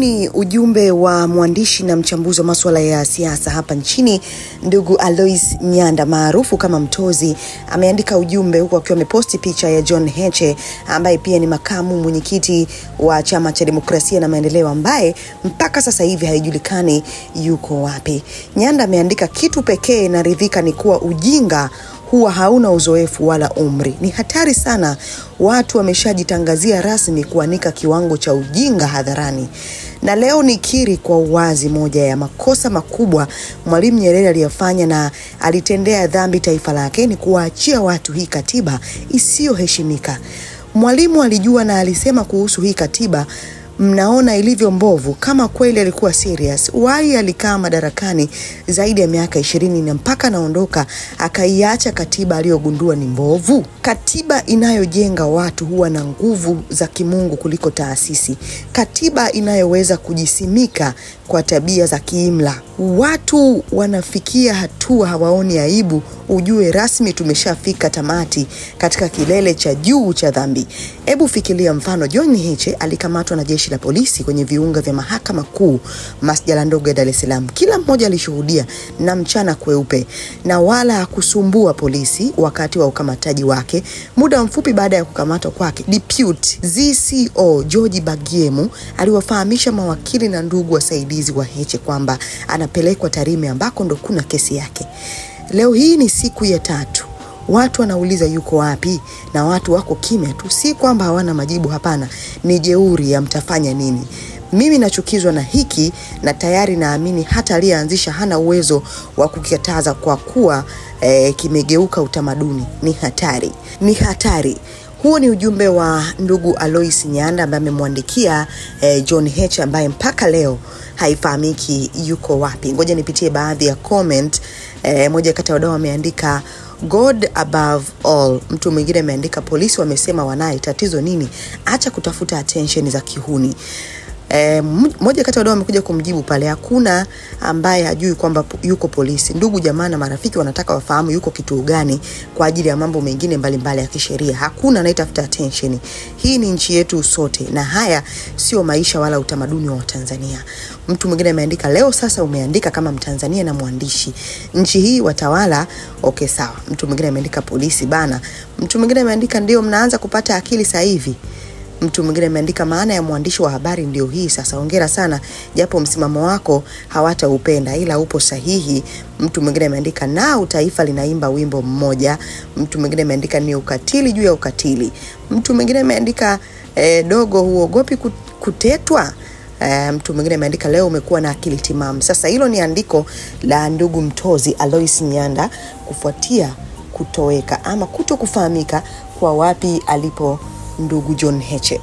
ni ujumbe wa mwandishi na mchambuzi wa masuala ya siasa hapa nchini, ndugu Alois Nyanda maarufu kama Mtozi. Ameandika ujumbe huko akiwa ameposti picha ya John Heche ambaye pia ni makamu mwenyekiti wa Chama cha Demokrasia na Maendeleo, ambaye mpaka sasa hivi haijulikani yuko wapi. Nyanda ameandika, kitu pekee naridhika ni kuwa ujinga huwa hauna uzoefu wala umri. Ni hatari sana watu wameshajitangazia rasmi kuanika kiwango cha ujinga hadharani. Na leo nikiri kwa uwazi, moja ya makosa makubwa Mwalimu Nyerere aliyofanya na alitendea dhambi taifa lake ni kuwaachia watu hii katiba isiyoheshimika. Mwalimu alijua na alisema kuhusu hii katiba, mnaona ilivyo mbovu. Kama kweli alikuwa serious, why alikaa madarakani zaidi ya miaka 20 na mpaka naondoka akaiacha katiba aliyogundua ni mbovu? Katiba inayojenga watu huwa na nguvu za kimungu kuliko taasisi. Katiba inayoweza kujisimika kwa tabia za kiimla. Watu wanafikia hatua hawaoni aibu, ujue rasmi tumeshafika tamati katika kilele cha juu cha dhambi. Hebu fikiria mfano, John Heche alikamatwa na jeshi la polisi kwenye viunga vya mahakama kuu Masjala ndogo ya Dar es Salaam. Kila mmoja alishuhudia na mchana kweupe, na wala hakusumbua polisi wakati wa ukamataji wake. Muda mfupi baada ya kukamatwa kwake, Deputy ZCO George Bagiemu aliwafahamisha mawakili na ndugu wasaidizi wa Heche kwamba anapelekwa Tarime ambako ndo kuna kesi yake. Leo hii ni siku ya 3. Watu wanauliza yuko wapi, na watu wako kimya tu. Si kwamba hawana majibu, hapana, ni jeuri ya mtafanya nini. Mimi nachukizwa na hiki, na tayari naamini hata aliyeanzisha hana uwezo wa kukataza kwa kuwa kimegeuka utamaduni. Ni hatari, ni hatari. Huo ni ujumbe wa ndugu Alois Nyanda ambaye amemwandikia John Heche ambaye mpaka leo haifahamiki yuko wapi. Ngoja nipitie baadhi ya comment. Moja kati ya wadau ameandika, God above all. Mtu mwingine ameandika, polisi wamesema wanaye, tatizo nini? Acha kutafuta attention za kihuni. Moja kati ya wadau amekuja kumjibu pale, hakuna ambaye hajui kwamba yuko polisi. Ndugu jamaa na marafiki wanataka wafahamu yuko kituo gani kwa ajili ya mambo mengine mbalimbali ya kisheria. Hakuna anayetafuta attention. Hii ni nchi yetu sote, na haya sio maisha wala utamaduni wa Tanzania. Mtu mwingine ameandika, leo sasa umeandika kama Mtanzania na mwandishi, nchi hii watawala. Okay, sawa. Mtu mwingine ameandika, polisi bana. Mtu mwingine ameandika, ndio mnaanza kupata akili sasa hivi. Mtu mwingine ameandika, maana ya mwandishi wa habari ndio hii sasa, hongera sana, japo msimamo wako hawataupenda ila upo sahihi. Mtu mwingine ameandika, na taifa linaimba wimbo mmoja. Mtu mwingine ameandika, ni ukatili juu ya ukatili. Mtu mwingine ameandika, dogo huogopi kutetwa. Mtu mwingine ameandika, leo umekuwa na akili timamu. Sasa hilo ni andiko la ndugu Mtozi Alois Nyanda kufuatia kutoweka ama kutokufahamika kwa wapi alipo ndugu John Heche.